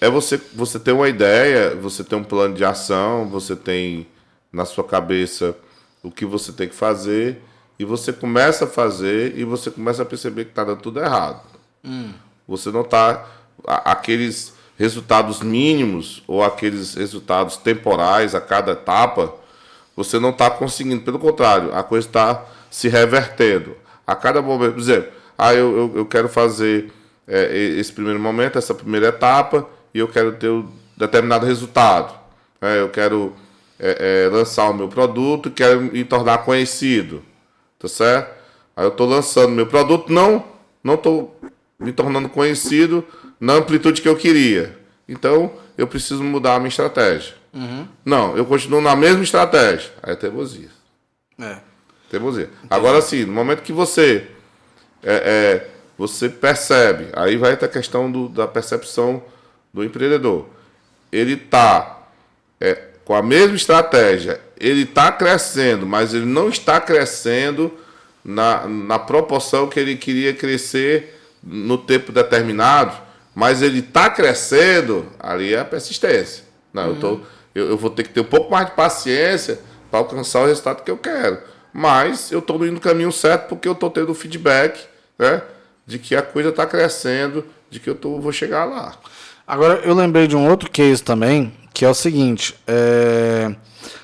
S2: é você ter uma ideia, você ter um plano de ação, você tem na sua cabeça o que você tem que fazer, e você começa a fazer e você começa a perceber que está dando tudo errado. Você não está... Aqueles resultados mínimos ou aqueles resultados temporais a cada etapa, você não está conseguindo. Pelo contrário, a coisa está se revertendo. A cada momento, por exemplo, eu quero fazer esse primeiro momento, essa primeira etapa, e eu quero ter um determinado resultado. Eu quero lançar o meu produto e quero me tornar conhecido. Tá certo? Aí eu estou lançando meu produto, não estou me tornando conhecido na amplitude que eu queria. Então, eu preciso mudar a minha estratégia. Não, eu continuo na mesma estratégia. Aí é teimosia. Teimosia. Agora sim, no momento que você percebe, aí vai ter a questão da percepção do empreendedor. Ele está com a mesma estratégia, ele está crescendo, mas ele não está crescendo na proporção que ele queria crescer no tempo determinado, mas ele está crescendo, ali é a persistência. Não, eu vou ter que ter um pouco mais de paciência para alcançar o resultado que eu quero. Mas eu estou indo no caminho certo porque eu estou tendo feedback, né, de que a coisa está crescendo, de que vou chegar lá.
S3: Agora, eu lembrei de um outro case também, que é o seguinte,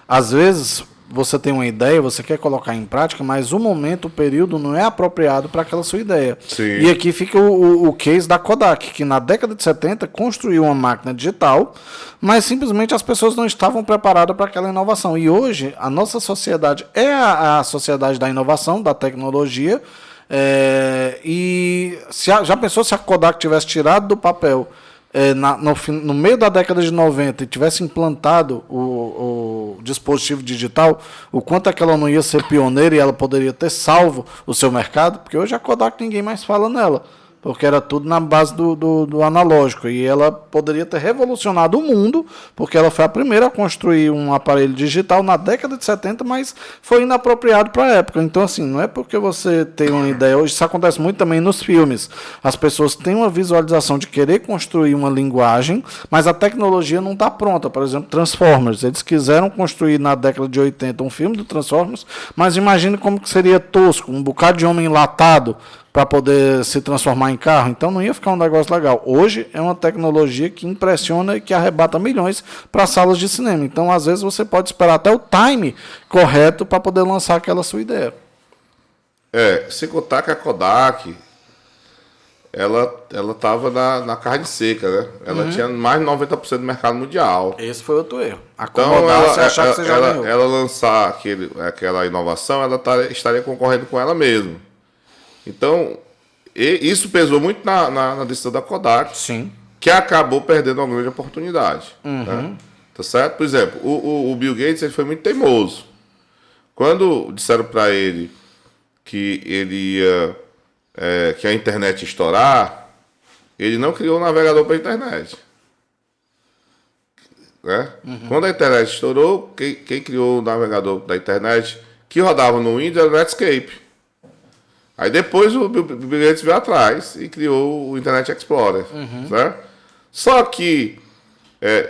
S3: às vezes você tem uma ideia, você quer colocar em prática, mas o momento, o período não é apropriado para aquela sua ideia.
S2: Sim.
S3: E aqui fica o case da Kodak, que na década de 70 construiu uma máquina digital, mas simplesmente as pessoas não estavam preparadas para aquela inovação. E hoje, a nossa sociedade é a sociedade da inovação, da tecnologia, e já pensou se a Kodak tivesse tirado do papel no meio da década de 90 e tivesse implantado o dispositivo digital, o quanto é que ela não ia ser pioneira e ela poderia ter salvo o seu mercado? Porque hoje a Kodak ninguém mais fala nela, porque era tudo na base do analógico, e ela poderia ter revolucionado o mundo, porque ela foi a primeira a construir um aparelho digital na década de 70, mas foi inapropriado para a época. Então, assim, não é porque você tem uma ideia, hoje isso acontece muito também nos filmes, as pessoas têm uma visualização de querer construir uma linguagem, mas a tecnologia não está pronta. Por exemplo, Transformers, eles quiseram construir na década de 80 um filme do Transformers, mas imagine como que seria tosco, um bocado de homem enlatado, para poder se transformar em carro, então não ia ficar um negócio legal. Hoje é uma tecnologia que impressiona e que arrebata milhões para salas de cinema. Então, às vezes, você pode esperar até o time correto para poder lançar aquela sua ideia.
S2: Sem contar que a Kodak, ela estava na carne seca, né? Ela tinha mais de 90% do mercado mundial.
S3: Esse foi outro erro.
S2: Então, ela lançar aquela inovação, ela estaria concorrendo com ela mesma. Então, isso pesou muito na decisão da Kodak,
S3: sim,
S2: que acabou perdendo uma grande oportunidade. Né? Tá certo? Por exemplo, o Bill Gates ele foi muito teimoso. Quando disseram para ele que ele ia, que a internet ia estourar, ele não criou um navegador para a internet. né? Quando a internet estourou, quem criou o navegador da internet que rodava no Windows era o Netscape. Aí depois o Bill Gates veio atrás e criou o Internet Explorer. Né? Só que,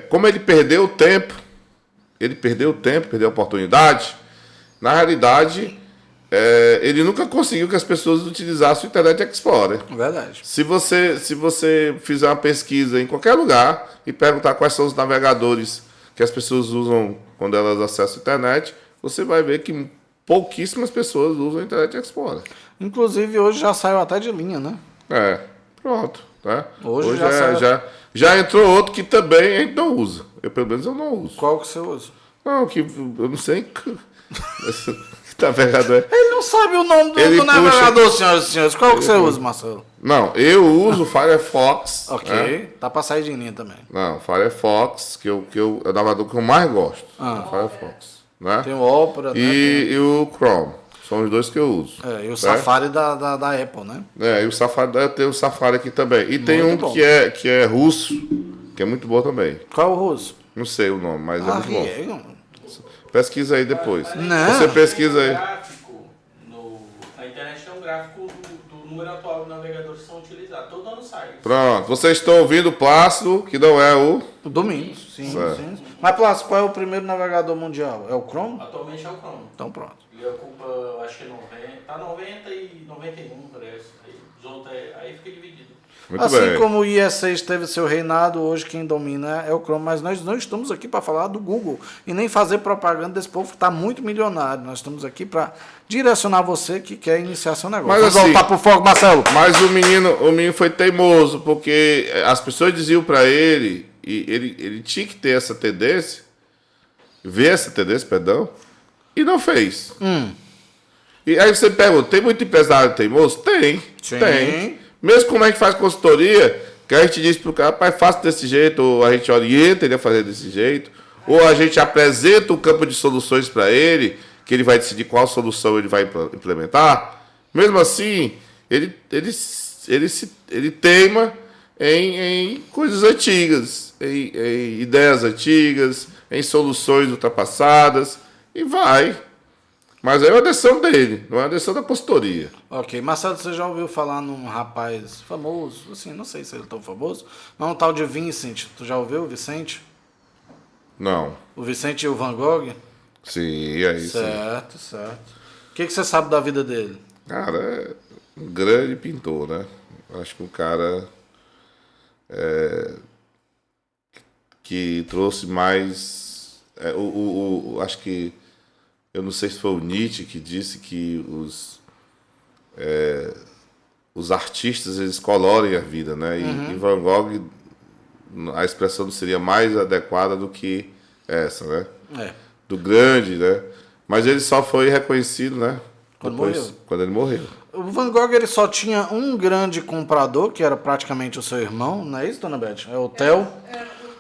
S2: como ele perdeu o tempo, perdeu a oportunidade, na realidade, ele nunca conseguiu que as pessoas utilizassem o Internet Explorer.
S3: Verdade.
S2: Se você fizer uma pesquisa em qualquer lugar e perguntar quais são os navegadores que as pessoas usam quando elas acessam a internet, você vai ver que pouquíssimas pessoas usam o Internet Explorer.
S3: Inclusive, hoje já saiu até de linha, né?
S2: Pronto. Tá?
S3: Hoje
S2: já entrou outro que também a gente não usa. Pelo menos eu não uso.
S3: Qual que você usa?
S2: Não, que eu não sei que navegador.
S3: Ele não sabe o nome do navegador, senhoras e senhores. Qual que você usa, Marcelo?
S2: Não, eu uso o Firefox.
S3: Ok,
S2: né?
S3: Tá pra sair de linha também.
S2: Não, Firefox, é o navegador que eu mais gosto. Firefox. Né?
S3: Tem o Opera, né?
S2: E o Chrome. São os dois que eu uso.
S3: E o Safari da Apple, né?
S2: E o Safari, tem o Safari aqui também. E tem um que é russo, que é muito bom também.
S3: Qual é o russo?
S2: Não sei o nome, mas é muito bom.
S3: Bom.
S2: Pesquisa aí depois.
S3: Não.
S2: Você pesquisa aí.
S4: Na internet tem um gráfico do número atual de navegadores que são utilizados. Todo ano sai.
S2: Pronto. Vocês estão ouvindo o Plácido, que não é o...
S3: O Domingos, sim. Mas, Plácido, qual é o primeiro navegador mundial? É o Chrome?
S4: Atualmente é o Chrome.
S3: Então pronto.
S4: Ele ocupa, acho que 90, tá 90 e 91, parece. Aí, os outros aí fica dividido.
S2: Muito
S3: assim
S2: bem.
S3: como o IE6 teve seu reinado, hoje quem domina é o Chrome, mas nós não estamos aqui para falar do Google e nem fazer propaganda desse povo que está muito milionário. Nós estamos aqui para direcionar você que quer iniciar seu negócio.
S2: Mas,
S3: vamos voltar pro foco, Marcelo.
S2: Mas o menino foi teimoso, porque as pessoas diziam para ele, e ele tinha que ter essa tendência, e não fez. E aí você pergunta, tem muito empresário teimoso? Tem. Mesmo como é que faz consultoria, que a gente diz para o cara, pai, faça desse jeito, ou a gente orienta ele a fazer desse jeito, ou a gente apresenta um campo de soluções para ele, que ele vai decidir qual solução ele vai implementar. Mesmo assim, ele teima em coisas antigas, em ideias antigas, em soluções ultrapassadas, e vai. Mas aí é uma decisão dele, não é uma decisão da consultoria.
S3: Ok, Marcelo, você já ouviu falar num rapaz famoso, assim, não sei se ele é tão famoso, mas um tal de Vincent, tu já ouviu o Vicente?
S2: Não.
S3: O Vicente e o Van Gogh?
S2: Sim, é isso.
S3: Certo. O que você sabe da vida dele?
S2: Cara, é um grande pintor, né? Acho que um cara que trouxe mais... acho que... Eu não sei se foi o Nietzsche que disse que os artistas, eles colorem a vida, né? E Van Gogh, a expressão não seria mais adequada do que essa, né? Do grande, né? Mas ele só foi reconhecido, né? Quando ele morreu.
S3: O Van Gogh, ele só tinha um grande comprador, que era praticamente o seu irmão, não é isso, dona Beth? É o Theo?
S5: O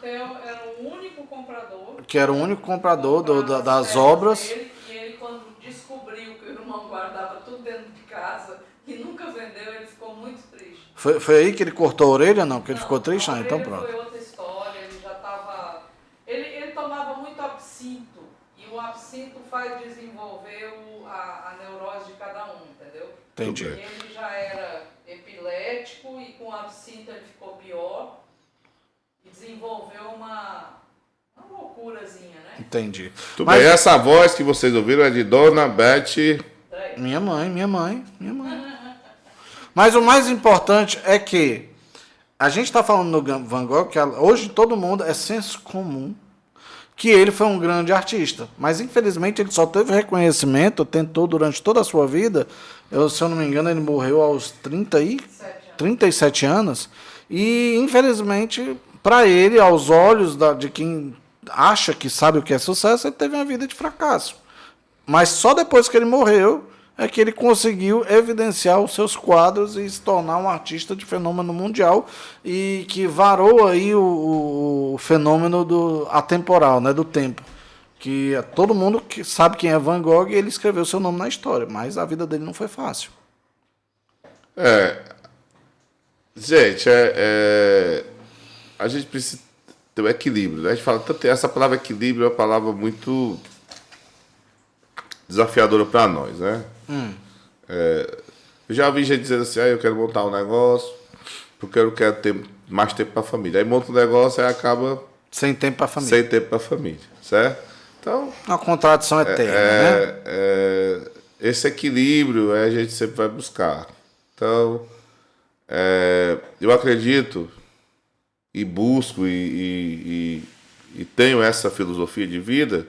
S5: Theo era o único comprador.
S3: Que era o único comprador das obras.
S5: E ele, quando descobriu que o irmão guardava tudo dentro de casa e nunca vendeu, ele ficou muito triste.
S3: Foi aí que ele cortou a orelha, não? Que ele ficou triste?
S5: Não,
S3: Então pronto.
S5: Foi outra história, ele já estava... Ele tomava muito absinto, e o absinto faz desenvolver a neurose de cada um, entendeu?
S3: Entendi.
S5: Ele já era epilético e com o absinto ele ficou pior e desenvolveu uma loucurazinha, né?
S3: Entendi.
S2: Tudo bem, essa voz que vocês ouviram é de Dona Beth.
S3: Minha mãe. Mas o mais importante é que a gente está falando no Van Gogh, que hoje todo mundo é senso comum que ele foi um grande artista. Mas, infelizmente, ele só teve reconhecimento, tentou durante toda a sua vida. Se eu não me engano, ele morreu aos 37 anos. E, infelizmente, para ele, aos olhos de quem acha que sabe o que é sucesso, ele teve uma vida de fracasso. Mas só depois que ele morreu é que ele conseguiu evidenciar os seus quadros e se tornar um artista de fenômeno mundial e que varou aí o fenômeno atemporal, né, do tempo. Que todo mundo que sabe quem é Van Gogh, ele escreveu seu nome na história, mas a vida dele não foi fácil.
S2: Gente, a gente precisa ter o equilíbrio. Né? A gente fala tanto, essa palavra equilíbrio é uma palavra muito desafiadora para nós, né? Eu já vi gente dizendo assim, eu quero montar um negócio porque eu quero ter mais tempo para a família. Aí monta um negócio e acaba
S3: Sem tempo para a família.
S2: sem tempo para a família, certo? Então,
S3: Uma contradição eterna, né?
S2: esse equilíbrio a gente sempre vai buscar. Então, eu acredito e busco e tenho essa filosofia de vida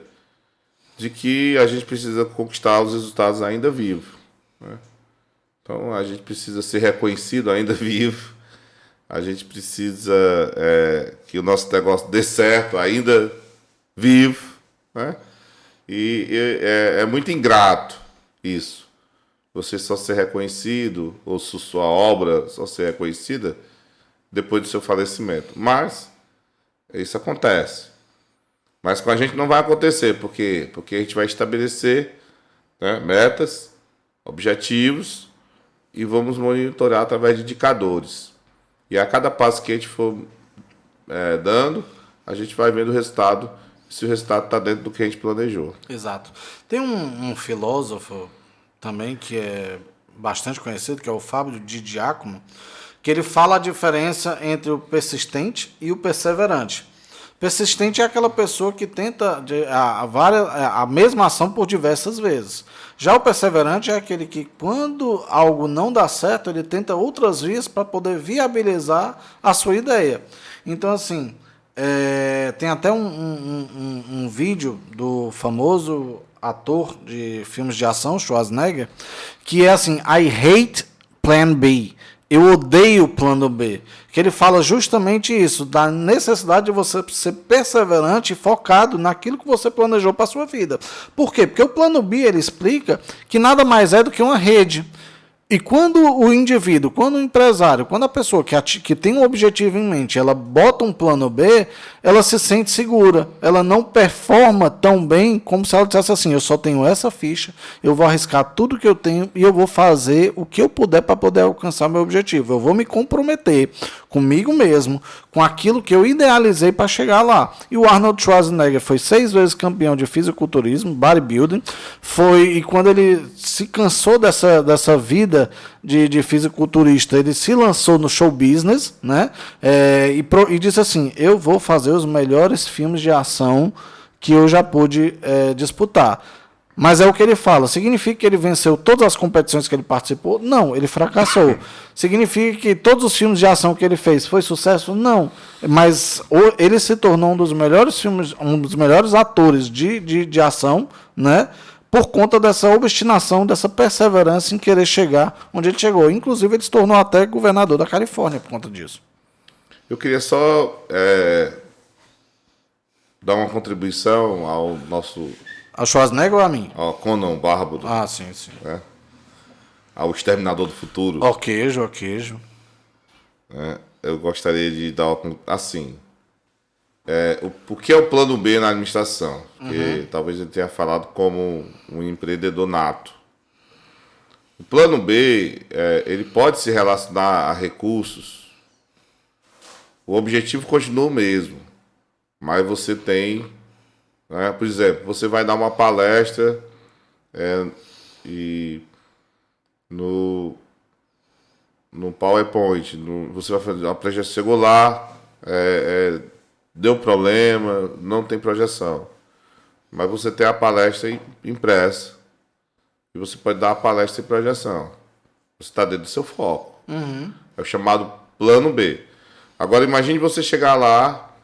S2: de que a gente precisa conquistar os resultados ainda vivo. Né? Então, a gente precisa ser reconhecido ainda vivo. A gente precisa que o nosso negócio dê certo ainda vivo. Né? E é muito ingrato isso. Você só ser reconhecido, ou sua obra só ser reconhecida depois do seu falecimento. Mas isso acontece. Mas com a gente não vai acontecer. Por quê? Porque a gente vai estabelecer, né, metas, objetivos e vamos monitorar através de indicadores. E a cada passo que a gente for dando, a gente vai vendo o resultado, se o resultado está dentro do que a gente planejou.
S3: Exato. Tem um filósofo também que é bastante conhecido, que é o Fábio de Giacomo, que ele fala a diferença entre o persistente e o perseverante. Persistente é aquela pessoa que tenta a mesma ação por diversas vezes. Já o perseverante é aquele que, quando algo não dá certo, ele tenta outras vias para poder viabilizar a sua ideia. Então, assim, tem até um vídeo do famoso ator de filmes de ação, Schwarzenegger, que é assim, I hate Plan B. Eu odeio o plano B. Que ele fala justamente isso, da necessidade de você ser perseverante e focado naquilo que você planejou para a sua vida. Por quê? Porque o plano B, ele explica que nada mais é do que uma rede. E quando o indivíduo, quando o empresário, quando a pessoa que tem um objetivo em mente, ela bota um plano B, ela se sente segura. Ela não performa tão bem como se ela dissesse assim, eu só tenho essa ficha, eu vou arriscar tudo que eu tenho e eu vou fazer o que eu puder para poder alcançar meu objetivo. Eu vou me comprometer comigo mesmo, com aquilo que eu idealizei para chegar lá. E o Arnold Schwarzenegger foi 6 vezes campeão de fisiculturismo, bodybuilding, e quando ele se cansou dessa vida de fisiculturista, ele se lançou no show business, né? E disse assim, eu vou fazer os melhores filmes de ação que eu já pude disputar. Mas é o que ele fala. Significa que ele venceu todas as competições que ele participou? Não, ele fracassou. Significa que todos os filmes de ação que ele fez foi sucesso? Não. Mas ele se tornou um dos melhores filmes, um dos melhores atores de ação, né? Por conta dessa obstinação, dessa perseverança em querer chegar onde ele chegou. Inclusive, ele se tornou até governador da Califórnia por conta disso.
S2: Eu queria só dar uma contribuição ao nosso...
S3: A Schwarzenegger ou a mim?
S2: Ao Conan Bárbaro.
S3: Ah, sim.
S2: Né? Ao Exterminador do Futuro.
S3: Ao queijo.
S2: Eu gostaria de dar assim... o que é o plano B na administração? Que talvez ele tenha falado como um empreendedor nato. O plano B, ele pode se relacionar a recursos. O objetivo continua o mesmo, mas você tem, né, por exemplo, você vai dar uma palestra e no PowerPoint, você vai fazer uma projeção, chegou lá, deu problema, não tem projeção. Mas você tem a palestra impressa. E você pode dar a palestra em projeção. Você está dentro do seu foco. É o chamado plano B. Agora imagine você chegar lá,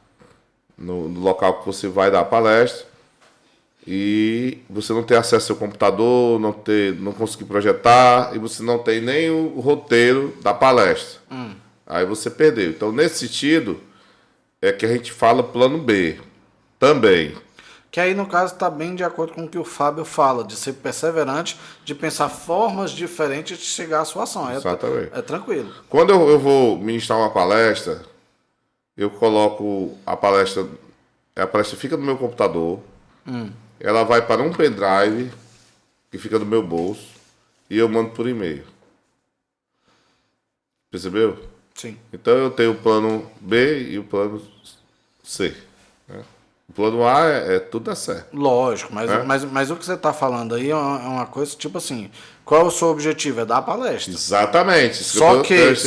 S2: no local que você vai dar a palestra, e você não ter acesso ao seu computador, não conseguir projetar, e você não tem nem o roteiro da palestra. Aí você perdeu. Então, nesse sentido... é que a gente fala plano B também.
S3: Que aí, no caso, está bem de acordo com o que o Fábio fala, de ser perseverante, de pensar formas diferentes de chegar à sua ação.
S2: Exatamente.
S3: É tranquilo.
S2: Quando eu vou ministrar uma palestra, eu coloco a palestra fica no meu computador, ela vai para um pendrive, que fica no meu bolso, e eu mando por e-mail. Percebeu?
S3: Sim.
S2: Então eu tenho o plano B e o plano C. Né? O plano A é tudo dá certo.
S3: Lógico, mas,
S2: É?
S3: mas o que você está falando aí é uma coisa tipo assim, qual é o seu objetivo? É dar a palestra.
S2: Exatamente. Isso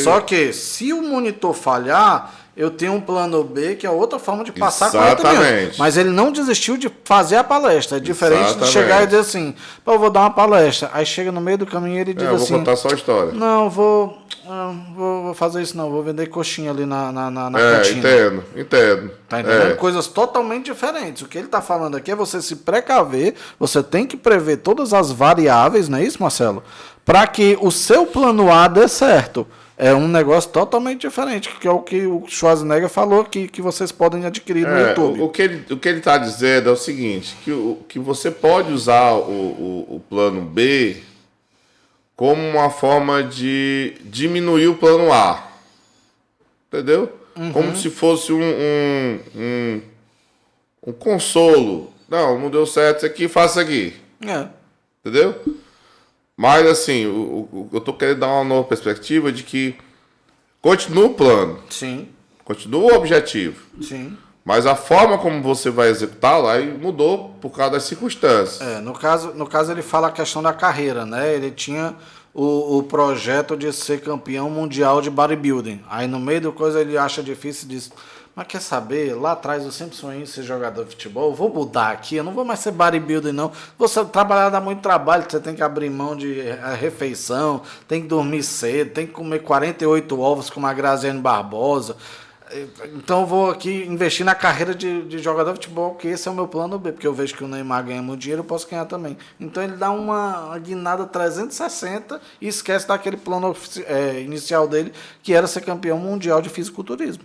S3: Só que se o monitor falhar, eu tenho um plano B, que é outra forma de passar 40 minutos.
S2: Exatamente.
S3: Mas ele não desistiu de fazer a palestra. É diferente de
S2: Exatamente.
S3: chegar e dizer assim, pô, eu vou dar uma palestra. Aí chega no meio do caminho e ele diz
S2: eu vou
S3: assim,
S2: contar só a história.
S3: não, vou fazer isso não, vou vender coxinha ali na cantina.
S2: Entendo.
S3: Tá entendendo?
S2: É.
S3: Coisas totalmente diferentes. O que ele está falando aqui é você se precaver, você tem que prever todas as variáveis, não é isso, Marcelo? Para que o seu plano A dê certo. É um negócio totalmente diferente, que é o que o Schwarzenegger falou que vocês podem adquirir no YouTube.
S2: O que ele está dizendo é o seguinte, que você pode usar o plano B como uma forma de diminuir o plano A. Entendeu? Como se fosse um consolo. Não deu certo isso aqui, faça aqui.
S3: É.
S2: Entendeu? Mas, assim, eu tô querendo dar uma nova perspectiva de que continua o plano,
S3: Sim,
S2: continua o objetivo,
S3: sim.
S2: mas a forma como você vai executá-lo aí mudou por causa das circunstâncias.
S3: No caso ele fala a questão da carreira, né? Ele tinha o projeto de ser campeão mundial de bodybuilding. Aí no meio da coisa ele acha difícil e diz, mas quer saber, lá atrás eu sempre sonhei em ser jogador de futebol, eu vou mudar aqui, eu não vou mais ser bodybuilding não. Você trabalhar dá muito trabalho, você tem que abrir mão de refeição, tem que dormir cedo, tem que comer 48 ovos com a Graziane Barbosa. Então eu vou aqui investir na carreira de jogador de futebol, que esse é o meu plano B, porque eu vejo que o Neymar ganha muito dinheiro, eu posso ganhar também. Então ele dá uma guinada 360 e esquece daquele plano inicial dele, que era ser campeão mundial de fisiculturismo.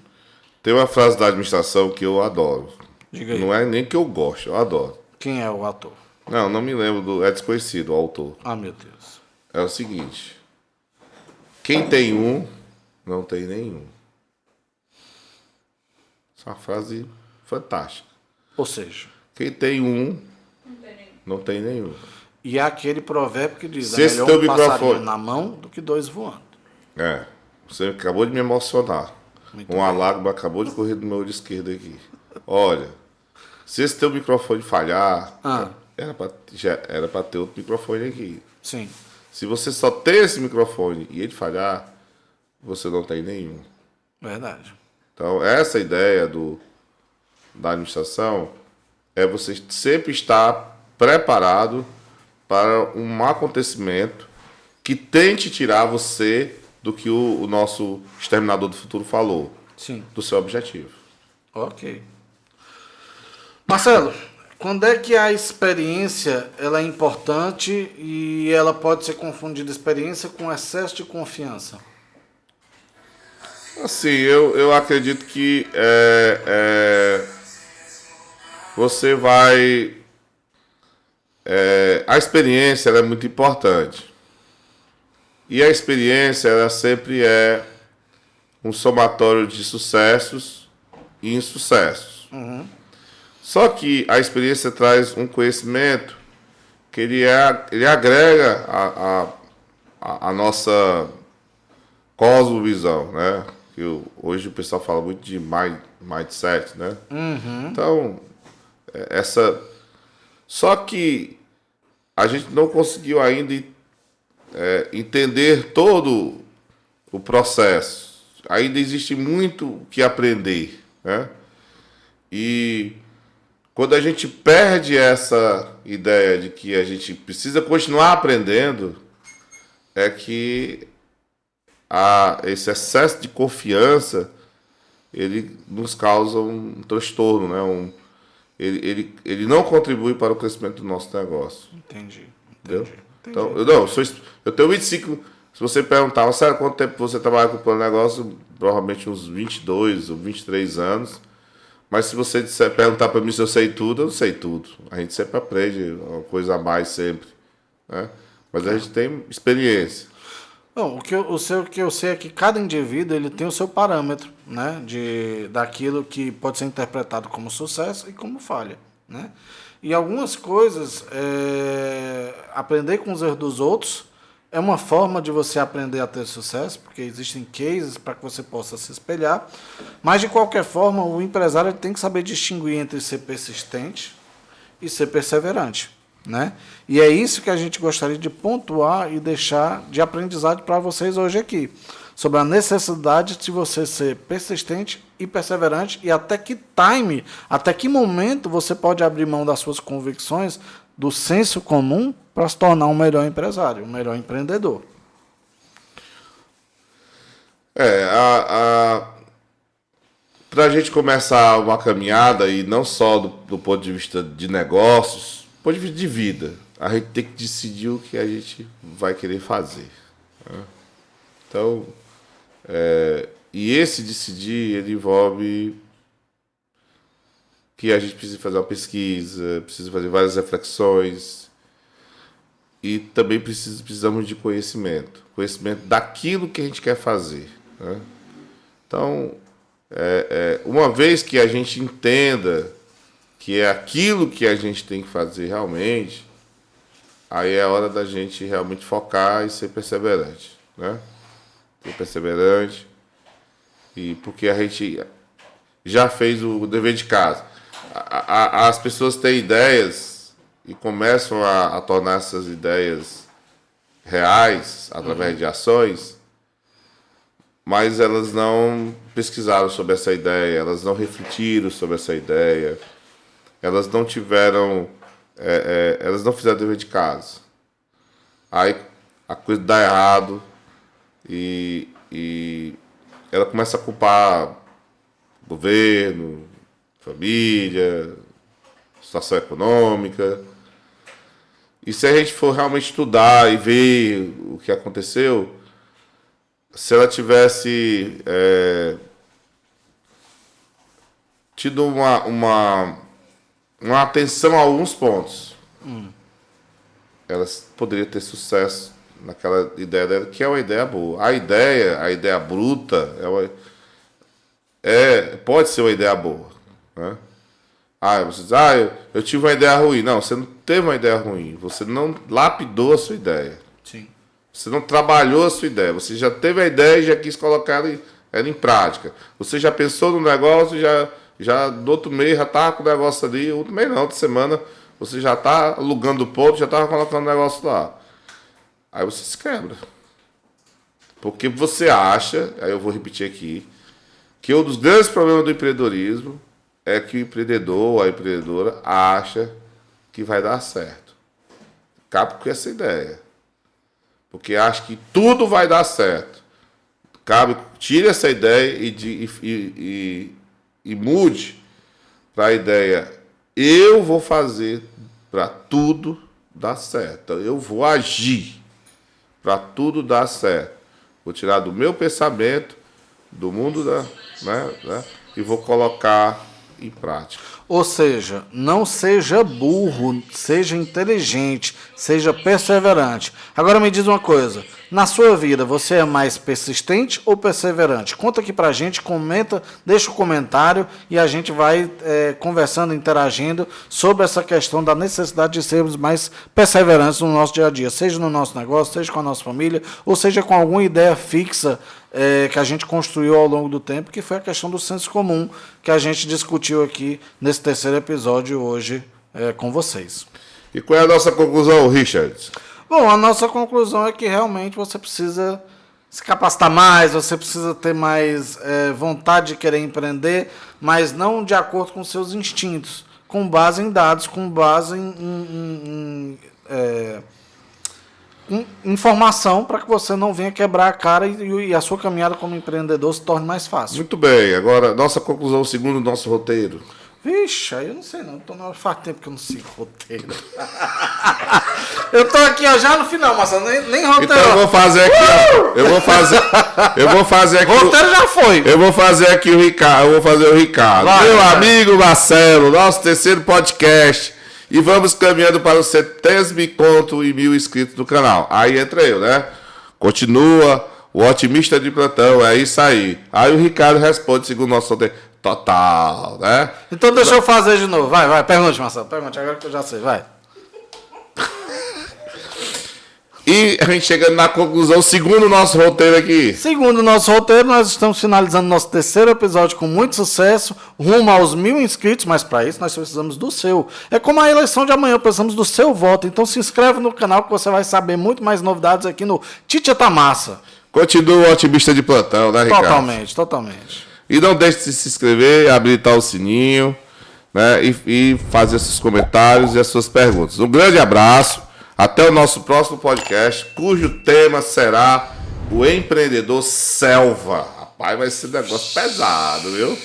S2: Tem uma frase da administração que eu adoro.
S3: Diga aí.
S2: Não é nem que eu gosto, eu adoro.
S3: Quem é o ator?
S2: Não me lembro, é desconhecido o autor.
S3: Ah, meu Deus.
S2: É o seguinte, quem tem um, não tem nenhum. Essa é uma frase fantástica.
S3: Ou seja,
S2: Quem tem um, não tem nenhum.
S3: e é aquele provérbio que diz,
S2: Se
S3: é
S2: esse
S3: melhor
S2: teu
S3: um passarinho
S2: microfone-
S3: na mão do que dois voando.
S2: Você acabou de me emocionar.
S3: Muito
S2: Uma
S3: bem.
S2: lágrima acabou de correr do meu olho esquerdo aqui. Olha, se esse teu microfone falhar, era pra ter outro microfone aqui.
S3: Sim.
S2: Se você só tem esse microfone e ele falhar, você não tem nenhum.
S3: Verdade.
S2: Então, essa ideia da administração é você sempre estar preparado para um acontecimento que tente tirar você do que o nosso exterminador do futuro falou,
S3: Sim.
S2: do seu objetivo.
S3: Ok. Marcelo, quando é que a experiência ela é importante e ela pode ser confundida experiência com excesso de confiança?
S2: Assim, eu acredito que você vai... a experiência ela é muito importante. E a experiência ela sempre é um somatório de sucessos e insucessos. Só que a experiência traz um conhecimento que ele agrega a nossa cosmovisão, né? Hoje o pessoal fala muito de mindset, né? Então, só que a gente não conseguiu ainda entender todo o processo. Ainda existe muito o que aprender, né? E quando a gente perde essa ideia de que a gente precisa continuar aprendendo, é que esse excesso de confiança ele nos causa um transtorno, né? Ele não contribui para o crescimento do nosso negócio.
S3: Entendi.
S2: Entendeu? Então, eu tenho 25. Se você perguntar, sério, quanto tempo você trabalha com o plano de negócio? Provavelmente uns 22 ou 23 anos. Mas se você perguntar para mim se eu sei tudo, eu não sei tudo. A gente sempre aprende uma coisa a mais sempre, né? Mas a gente tem experiência.
S3: Bom, o que eu sei é que cada indivíduo ele tem o seu parâmetro, né, daquilo que pode ser interpretado como sucesso e como falha, né? E algumas coisas, aprender com os erros dos outros É uma forma de você aprender a ter sucesso, porque existem cases para que você possa se espelhar. Mas, de qualquer forma, o empresário tem que saber distinguir entre ser persistente e ser perseverante, né? E é isso que a gente gostaria de pontuar e deixar de aprendizado para vocês hoje aqui. Sobre a necessidade de você ser persistente e perseverante e até que time, até que momento você pode abrir mão das suas convicções, do senso comum, para se tornar um melhor empresário, um melhor empreendedor.
S2: Para a gente começar uma caminhada, e não só do ponto de vista de negócios, do ponto de vista de vida, a gente tem que decidir o que a gente vai querer fazer, né? Então, e esse decidir, ele envolve que a gente precisa fazer uma pesquisa, precisa fazer várias reflexões, e também precisamos de conhecimento daquilo que a gente quer fazer, né? Então, uma vez que a gente entenda que é aquilo que a gente tem que fazer realmente, aí é a hora da gente realmente focar e ser perseverante, né? Ser perseverante, e porque a gente já fez o dever de casa. As pessoas têm ideias e começam a tornar essas ideias reais através de ações, mas elas não pesquisaram sobre essa ideia, elas não refletiram sobre essa ideia, elas não tiveram, elas não fizeram dever de casa. Aí a coisa dá errado e ela começa a culpar o governo, família, situação econômica. E se a gente for realmente estudar e ver o que aconteceu, se ela tivesse tido uma atenção a alguns pontos, ela poderia ter sucesso naquela ideia dela, que é uma ideia boa. A ideia bruta, pode ser uma ideia boa, né? Você diz, eu tive uma ideia ruim. Não, você não teve uma ideia ruim. Você não lapidou a sua ideia.
S3: Sim.
S2: Você não trabalhou a sua ideia. Você já teve a ideia e já quis colocar ela em prática. Você já pensou no negócio, já do outro mês já estava com o negócio ali. Outro mês não, outra semana você já está alugando o ponto, já estava colocando o negócio lá. Aí você se quebra. Porque você acha, aí eu vou repetir aqui, que um dos grandes problemas do empreendedorismo é que o empreendedor ou a empreendedora acha que vai dar certo. Acaba com essa ideia. Porque acha que tudo vai dar certo. Tire essa ideia e mude para a ideia: eu vou fazer para tudo dar certo. Eu vou agir para tudo dar certo. Vou tirar do meu pensamento, do mundo e vou colocar em prática.
S3: Ou seja, não seja burro, seja inteligente, seja perseverante. Agora me diz uma coisa, na sua vida você é mais persistente ou perseverante? Conta aqui pra gente, comenta, deixa o comentário e a gente vai conversando, interagindo sobre essa questão da necessidade de sermos mais perseverantes no nosso dia a dia, seja no nosso negócio, seja com a nossa família, ou seja com alguma ideia fixa que a gente construiu ao longo do tempo, que foi a questão do senso comum que a gente discutiu aqui nesse terceiro episódio hoje com vocês.
S2: E qual é a nossa conclusão, Richard?
S3: Bom, a nossa conclusão é que realmente você precisa se capacitar mais, você precisa ter mais vontade de querer empreender, mas não de acordo com seus instintos, com base em dados, com base em informação, para que você não venha quebrar a cara e a sua caminhada como empreendedor se torne mais fácil.
S2: Muito bem, agora nossa conclusão segundo o nosso roteiro.
S3: Vixe, aí eu não sei não, faz tempo que eu não sigo roteiro. Eu tô aqui ó, já no final, mas nem roteiro.
S2: Então eu vou fazer aqui, eu vou fazer aqui.
S3: Roteiro já foi.
S2: Eu vou fazer aqui o Ricardo, Meu amigo Marcelo, nosso terceiro podcast. E vamos caminhando para os 70 conto e 1.000 inscritos do canal. Aí entra eu, né? Continua, o otimista de plantão, é isso aí. Aí o Ricardo responde segundo o nosso roteiro. Total, né?
S3: Então deixa eu fazer de novo. Vai, pergunte, Marcelo. Pergunte, agora que eu já sei, vai.
S2: E E a gente chegando na conclusão, segundo o nosso roteiro aqui.
S3: Segundo o nosso roteiro, nós estamos finalizando nosso terceiro episódio com muito sucesso, rumo aos 1.000 inscritos, mas para isso nós precisamos do seu. É como a eleição de amanhã, precisamos do seu voto. Então se inscreve no canal que você vai saber muito mais novidades aqui no Titia tá Massa.
S2: Continua o otimista de plantão, né, Ricardo?
S3: Totalmente.
S2: E não deixe de se inscrever, habilitar o sininho, né, e fazer seus comentários e as suas perguntas. Um grande abraço. Até o nosso próximo podcast, cujo tema será o empreendedor selva. Rapaz, vai ser um negócio pesado, viu?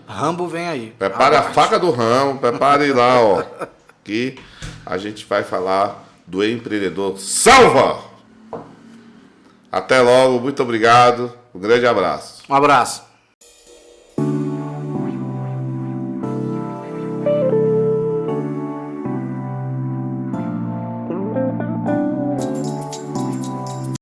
S3: Rambo vem aí.
S2: Prepare a faca do ramo, prepare lá, ó. Que a gente vai falar do empreendedor selva. Até logo, muito obrigado. Um grande abraço.
S3: Um abraço.